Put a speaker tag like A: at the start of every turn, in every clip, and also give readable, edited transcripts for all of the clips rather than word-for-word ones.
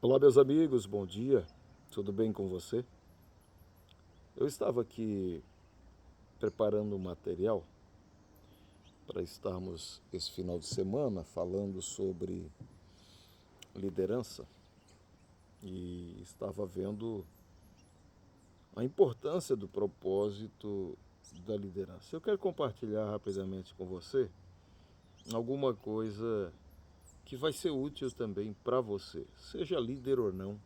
A: Olá, meus amigos, bom dia. Tudo bem com você? Eu estava aqui preparando um material para estarmos esse final de semana falando sobre liderança e estava vendo a importância do propósito da liderança. Eu quero compartilhar rapidamente com você alguma coisa que vai ser útil também para você, seja líder ou não.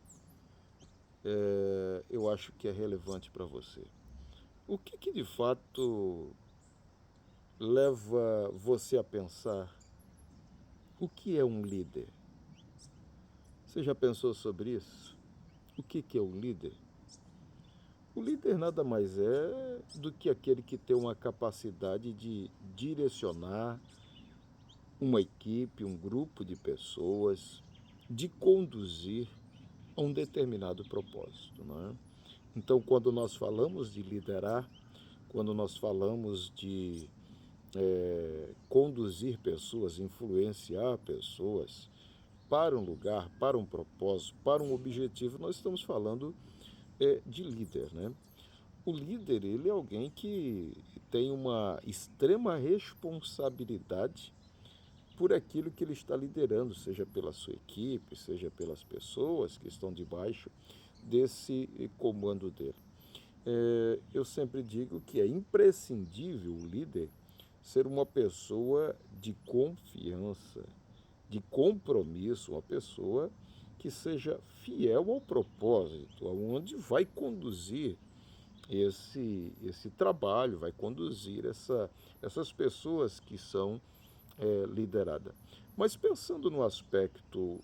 A: Eu acho que é relevante para você. O que de fato leva você a pensar o que é um líder? Você já pensou sobre isso? O que é um líder? O líder nada mais é do que aquele que tem uma capacidade de direcionar uma equipe, um grupo de pessoas, de conduzir a um determinado propósito, não é? Então, quando nós falamos de liderar, quando nós falamos de conduzir pessoas, influenciar pessoas para um lugar, para um propósito, para um objetivo, nós estamos falando de líder, né? O líder, ele é alguém que tem uma extrema responsabilidade por aquilo que ele está liderando, seja pela sua equipe, seja pelas pessoas que estão debaixo desse comando dele. Eu sempre digo que é imprescindível o líder ser uma pessoa de confiança, de compromisso, uma pessoa que seja fiel ao propósito, aonde vai conduzir esse trabalho, vai conduzir essas pessoas que são lideradas. Mas pensando no aspecto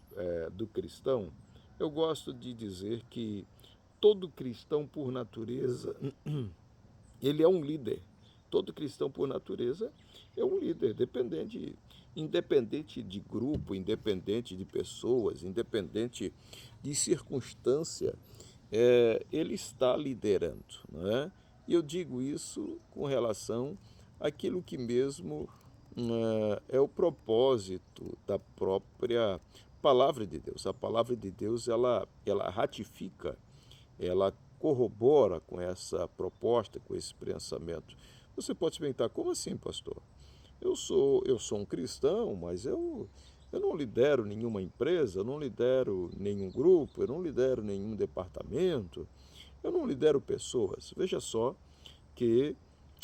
A: do cristão, eu gosto de dizer que todo cristão, por natureza, ele é um líder. Todo cristão, por natureza, é um líder, independente de grupo, independente de pessoas, independente de circunstância, ele está liderando. Né? E eu digo isso com relação àquilo que mesmo é o propósito da própria palavra de Deus. A palavra de Deus, ela ratifica, ela corrobora com essa proposta, com esse pensamento. Você pode se perguntar, como assim, pastor? Eu sou um cristão, mas eu não lidero nenhuma empresa, eu não lidero nenhum grupo, eu não lidero nenhum departamento, eu não lidero pessoas. Veja só que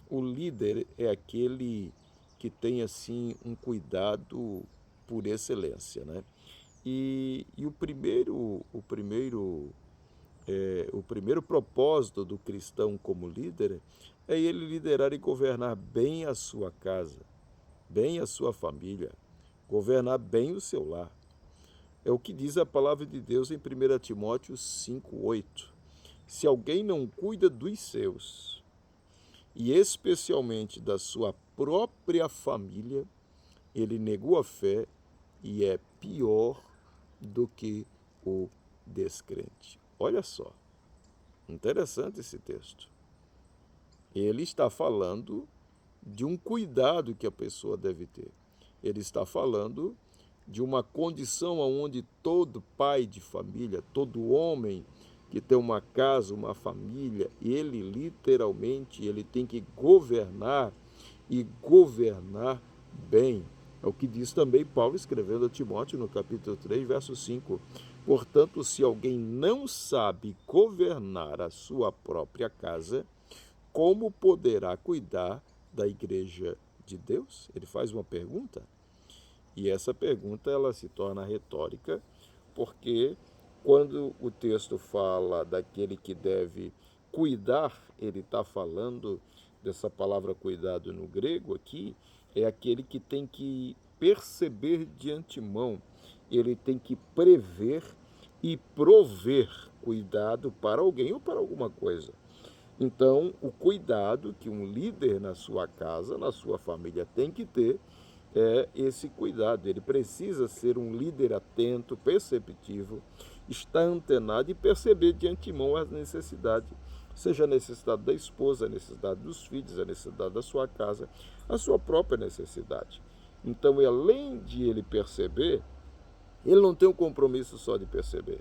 A: o líder é aquele que tem assim um cuidado por excelência, né? E o primeiro propósito do cristão como líder é ele liderar e governar bem a sua casa, bem a sua família, governar bem o seu lar. É o que diz a palavra de Deus em 1 Timóteo 5,8. Se alguém não cuida dos seus, e especialmente da sua própria família, ele negou a fé e é pior do que o descrente. Olha só, interessante esse texto. Ele está falando de um cuidado que a pessoa deve ter. Ele está falando de uma condição onde todo pai de família, todo homem que tem uma casa, uma família, ele literalmente ele tem que governar e governar bem. É o que diz também Paulo escrevendo a Timóteo no capítulo 3, verso 5. Portanto, se alguém não sabe governar a sua própria casa, como poderá cuidar da igreja de Deus? Ele faz uma pergunta. E essa pergunta ela se torna retórica, porque quando o texto fala daquele que deve cuidar, ele está falando dessa palavra cuidado no grego aqui, é aquele que tem que perceber de antemão, ele tem que prever e prover cuidado para alguém ou para alguma coisa. Então, o cuidado que um líder na sua casa, na sua família tem que ter esse cuidado. Ele precisa ser um líder atento, perceptivo, estar antenado e perceber de antemão as necessidades, seja a necessidade da esposa, a necessidade dos filhos, a necessidade da sua casa, a sua própria necessidade. Então, além de ele perceber, Ele não tem um compromisso só de perceber.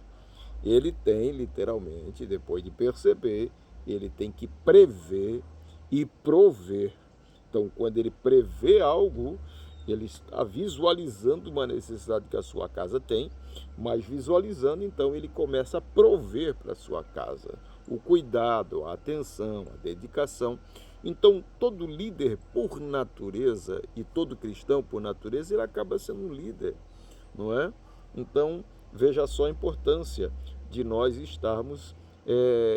A: Ele tem, literalmente, depois de perceber, ele tem que prever e prover. Então, quando ele prevê algo, ele está visualizando uma necessidade que a sua casa tem, mas visualizando, então, ele começa a prover para a sua casa o cuidado, a atenção, a dedicação. Então, todo líder por natureza e todo cristão por natureza, ele acaba sendo um líder, não é? Então, veja só a importância de nós estarmos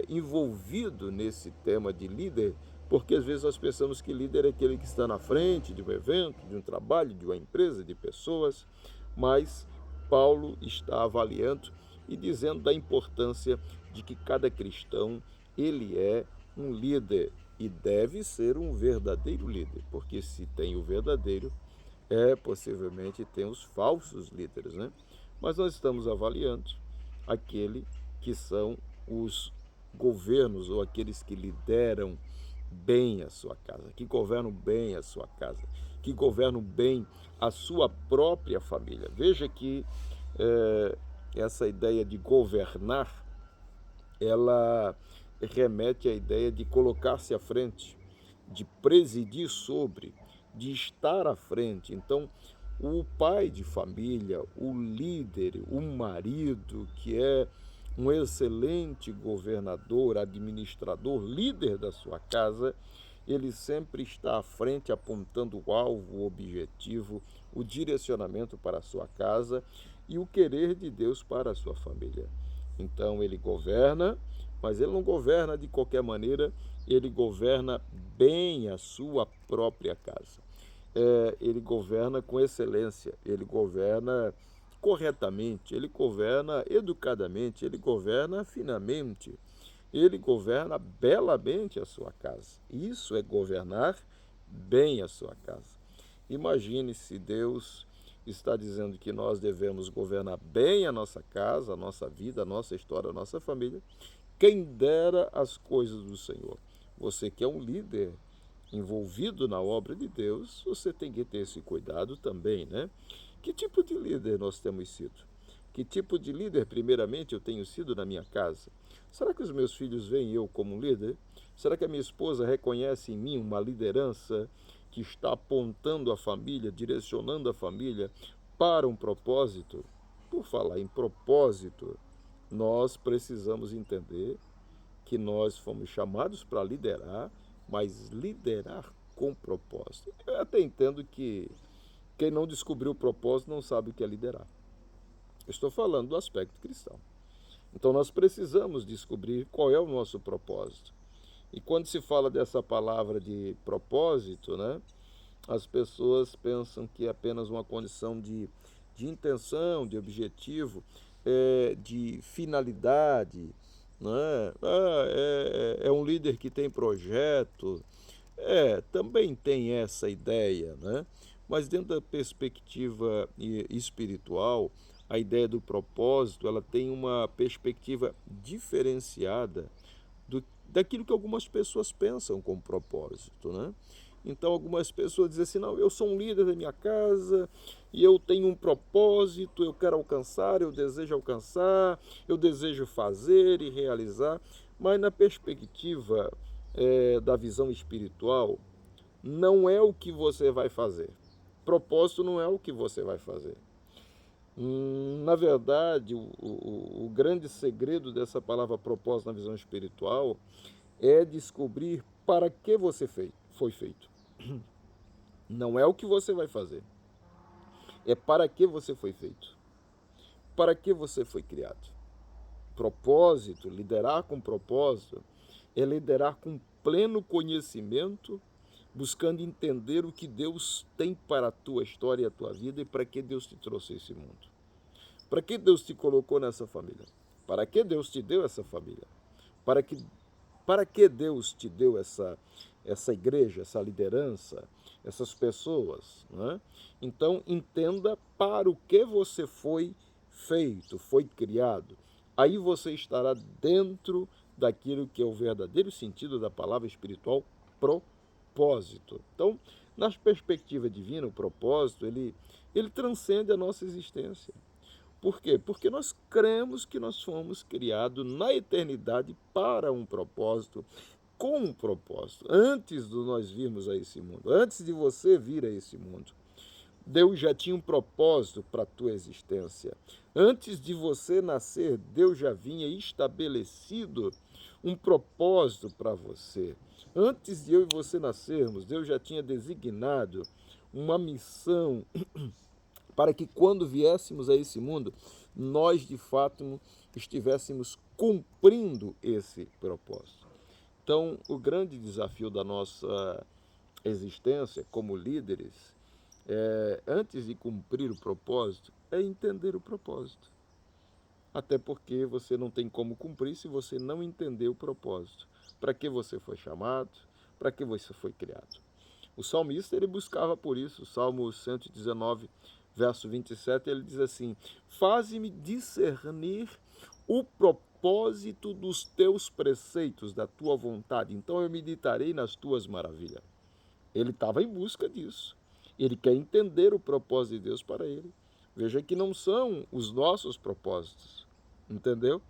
A: envolvidos nesse tema de líder, porque às vezes nós pensamos que líder é aquele que está na frente de um evento, de um trabalho, de uma empresa, de pessoas, mas Paulo está avaliando e dizendo da importância de que cada cristão, ele é um líder e deve ser um verdadeiro líder, porque se tem o verdadeiro, possivelmente tem os falsos líderes, né? Mas nós estamos avaliando aquele que são os governos ou aqueles que lideram bem a sua casa, que governam bem a sua casa, que governam bem a sua própria família. Veja que essa ideia de governar, ela remete à ideia de colocar-se à frente, de presidir sobre, de estar à frente. Então, o pai de família, o líder, o marido, que é um excelente governador, administrador, líder da sua casa, ele sempre está à frente, apontando o alvo, o objetivo, o direcionamento para a sua casa e o querer de Deus para a sua família. Então ele governa, mas ele não governa de qualquer maneira, ele governa bem a sua própria casa. Ele governa com excelência, ele governa corretamente, ele governa educadamente, ele governa finamente, ele governa belamente a sua casa. Isso é governar bem a sua casa. Imagine se Deus está dizendo que nós devemos governar bem a nossa casa, a nossa vida, a nossa história, a nossa família. Quem dera as coisas do Senhor. Você que é um líder envolvido na obra de Deus, você tem que ter esse cuidado também, né? Que tipo de líder nós temos sido? Que tipo de líder, primeiramente, eu tenho sido na minha casa? Será que os meus filhos veem eu como um líder? Será que a minha esposa reconhece em mim uma liderança que está apontando a família, direcionando a família para um propósito? Por falar em propósito, nós precisamos entender que nós fomos chamados para liderar, mas liderar com propósito. Eu até entendo que quem não descobriu o propósito não sabe o que é liderar. Eu estou falando do aspecto cristão. Então nós precisamos descobrir qual é o nosso propósito. E quando se fala dessa palavra de propósito, né, as pessoas pensam que é apenas uma condição de intenção, de objetivo, de finalidade, né? É um líder que tem projeto. Também tem essa ideia, né? Mas dentro da perspectiva espiritual, a ideia do propósito, ela tem uma perspectiva diferenciada daquilo que algumas pessoas pensam como propósito, né? Então algumas pessoas dizem assim, não, eu sou um líder da minha casa e eu tenho um propósito, eu quero alcançar, eu desejo fazer e realizar, mas na perspectiva da visão espiritual, não é o que você vai fazer. Propósito não é o que você vai fazer. Na verdade, o grande segredo dessa palavra propósito na visão espiritual é descobrir para que você foi feito. Não é o que você vai fazer, é para que você foi feito, para que você foi criado. Propósito, liderar com propósito, é liderar com pleno conhecimento, buscando entender o que Deus tem para a tua história e a tua vida e para que Deus te trouxe a esse mundo. Para que Deus te colocou nessa família? Para que Deus te deu essa família? Para que Deus te deu essa igreja, essa liderança, essas pessoas, né? Então, entenda para o que você foi feito, foi criado. Aí você estará dentro daquilo que é o verdadeiro sentido da palavra espiritual, propósito. Então, na perspectiva divina, o propósito, ele transcende a nossa existência. Por quê? Porque nós cremos que nós fomos criados na eternidade para um propósito, com um propósito, antes de nós virmos a esse mundo, antes de você vir a esse mundo. Deus já tinha um propósito para a tua existência. Antes de você nascer, Deus já vinha estabelecido um propósito para você. Antes de eu e você nascermos, Deus já tinha designado uma missão para que quando viéssemos a esse mundo, nós de fato estivéssemos cumprindo esse propósito. Então, o grande desafio da nossa existência como líderes, antes de cumprir o propósito, é entender o propósito. Até porque você não tem como cumprir se você não entender o propósito. Para que você foi chamado, para que você foi criado. O salmista, ele buscava por isso. O Salmo 119, verso 27, ele diz assim: faze-me discernir o propósito dos teus preceitos, da tua vontade. Então eu meditarei nas tuas maravilhas. Ele estava em busca disso. Ele quer entender o propósito de Deus para ele. Veja que não são os nossos propósitos, entendeu?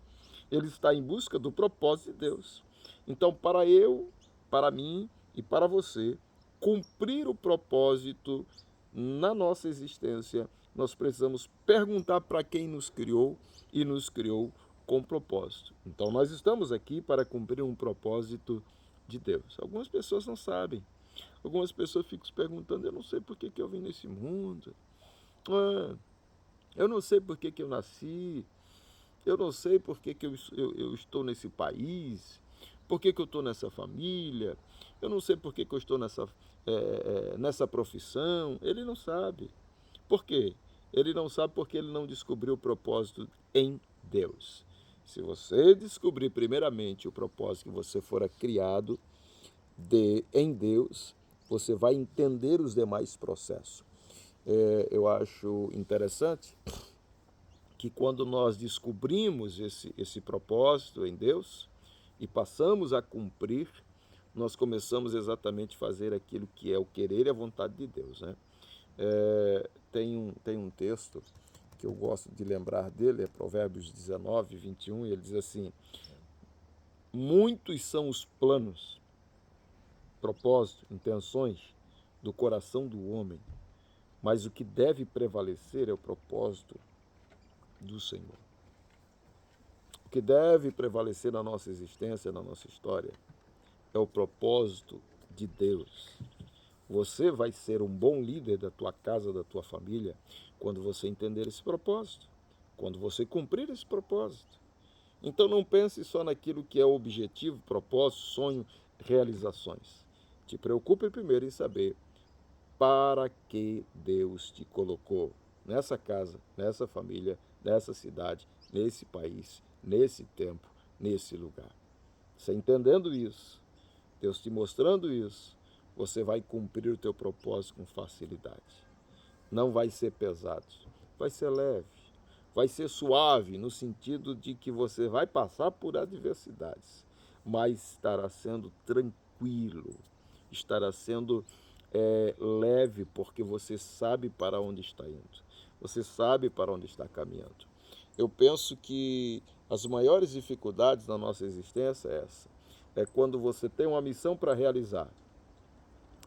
A: Ele está em busca do propósito de Deus. Então, para mim e para você, cumprir o propósito na nossa existência, nós precisamos perguntar para quem nos criou e nos criou com propósito. Então, nós estamos aqui para cumprir um propósito de Deus. Algumas pessoas não sabem. Algumas pessoas ficam se perguntando: eu não sei por que eu vim nesse mundo. Eu não sei por que eu nasci. Eu não sei por que eu estou nesse país. Por que eu estou nessa família. Eu não sei por que eu estou nessa profissão. Ele não sabe. Por quê? Ele não sabe porque ele não descobriu o propósito em Deus. Se você descobrir primeiramente o propósito que você fora criado em Deus, você vai entender os demais processos. Eu acho interessante que quando nós descobrimos esse propósito em Deus e passamos a cumprir, nós começamos exatamente a fazer aquilo que é o querer e a vontade de Deus, né? Tem um texto que eu gosto de lembrar dele, é Provérbios 19, 21, e ele diz assim: muitos são os planos, propósitos, intenções do coração do homem, mas o que deve prevalecer é o propósito do Senhor. O que deve prevalecer na nossa existência, na nossa história, é o propósito de Deus. Você vai ser um bom líder da tua casa, da tua família, quando você entender esse propósito, quando você cumprir esse propósito. Então não pense só naquilo que é objetivo, propósito, sonho, realizações. Te preocupe primeiro em saber para que Deus te colocou nessa casa, nessa família, nessa cidade, nesse país, nesse tempo, nesse lugar. Você entendendo isso, Deus te mostrando isso, você vai cumprir o teu propósito com facilidade. Não vai ser pesado, vai ser leve, vai ser suave, no sentido de que você vai passar por adversidades, mas estará sendo tranquilo, estará sendo leve, porque você sabe para onde está indo, você sabe para onde está caminhando. Eu penso que as maiores dificuldades na nossa existência é essa, é quando você tem uma missão para realizar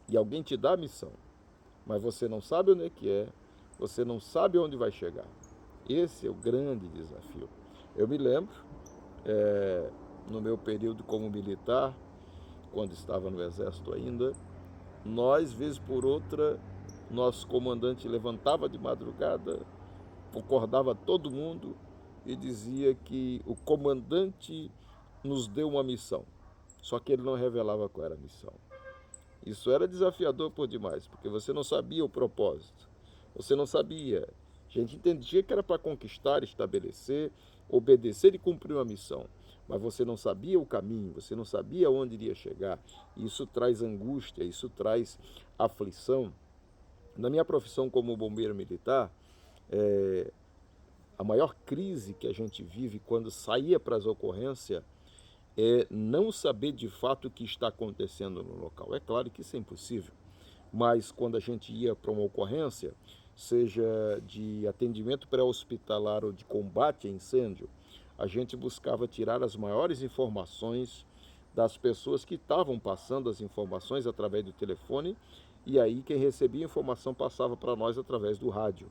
A: e alguém te dá a missão, mas você não sabe onde é que é, você não sabe onde vai chegar. Esse é o grande desafio. Eu me lembro, no meu período como militar, quando estava no exército ainda, nós, vez por outra, nosso comandante levantava de madrugada, acordava todo mundo e dizia que o comandante nos deu uma missão, só que ele não revelava qual era a missão. Isso era desafiador por demais, porque você não sabia o propósito, você não sabia. A gente entendia que era para conquistar, estabelecer, obedecer e cumprir uma missão, mas você não sabia o caminho, você não sabia onde iria chegar. Isso traz angústia, isso traz aflição. Na minha profissão como bombeiro militar, a maior crise que a gente vive quando saía para as ocorrências é não saber de fato o que está acontecendo no local. É claro que isso é impossível, mas quando a gente ia para uma ocorrência, seja de atendimento pré-hospitalar ou de combate a incêndio, a gente buscava tirar as maiores informações das pessoas que estavam passando as informações através do telefone, e aí quem recebia a informação passava para nós através do rádio.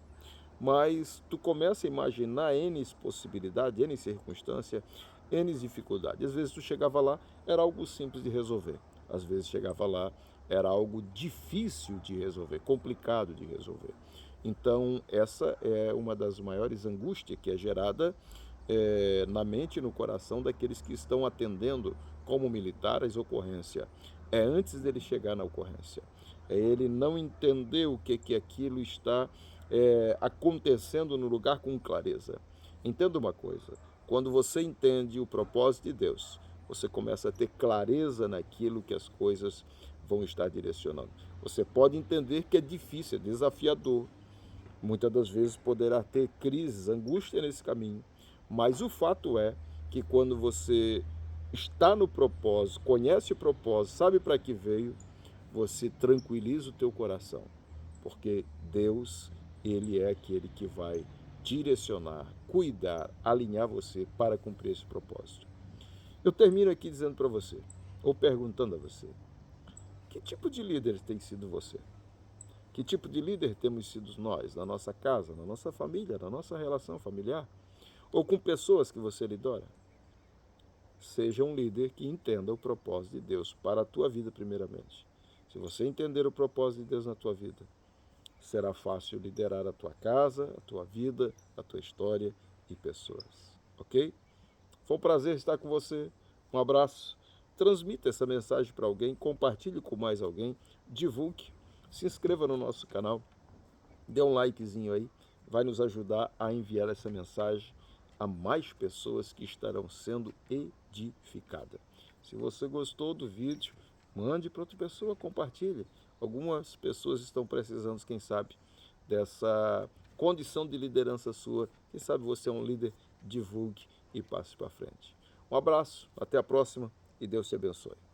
A: Mas tu começa a imaginar N possibilidades, N circunstâncias, N dificuldades. Às vezes tu chegava lá, era algo simples de resolver. Às vezes chegava lá, era algo difícil de resolver, complicado de resolver. Então, essa é uma das maiores angústias que é gerada na mente e no coração daqueles que estão atendendo como militares ocorrência. É antes dele chegar na ocorrência. É ele não entender o que aquilo está acontecendo no lugar com clareza. Entenda uma coisa, quando você entende o propósito de Deus, você começa a ter clareza naquilo que as coisas vão estar direcionando. Você pode entender que é difícil, é desafiador. Muitas das vezes poderá ter crises, angústia nesse caminho. Mas o fato é que quando você está no propósito, conhece o propósito, sabe para que veio, você tranquiliza o teu coração. Porque Deus, Ele é aquele que vai direcionar, cuidar, alinhar você para cumprir esse propósito. Eu termino aqui dizendo para você, ou perguntando a você, que tipo de líder tem sido você? Que tipo de líder temos sido nós, na nossa casa, na nossa família, na nossa relação familiar? Ou com pessoas que você lidera? Seja um líder que entenda o propósito de Deus para a tua vida primeiramente. Se você entender o propósito de Deus na tua vida, será fácil liderar a tua casa, a tua vida, a tua história e pessoas. Ok? Foi um prazer estar com você. Um abraço. Transmita essa mensagem para alguém, compartilhe com mais alguém, divulgue, se inscreva no nosso canal, dê um likezinho aí, vai nos ajudar a enviar essa mensagem a mais pessoas que estarão sendo edificadas. Se você gostou do vídeo, mande para outra pessoa, compartilhe. Algumas pessoas estão precisando, quem sabe, dessa condição de liderança sua. Quem sabe você é um líder, divulgue e passe para frente. Um abraço, até a próxima e Deus te abençoe.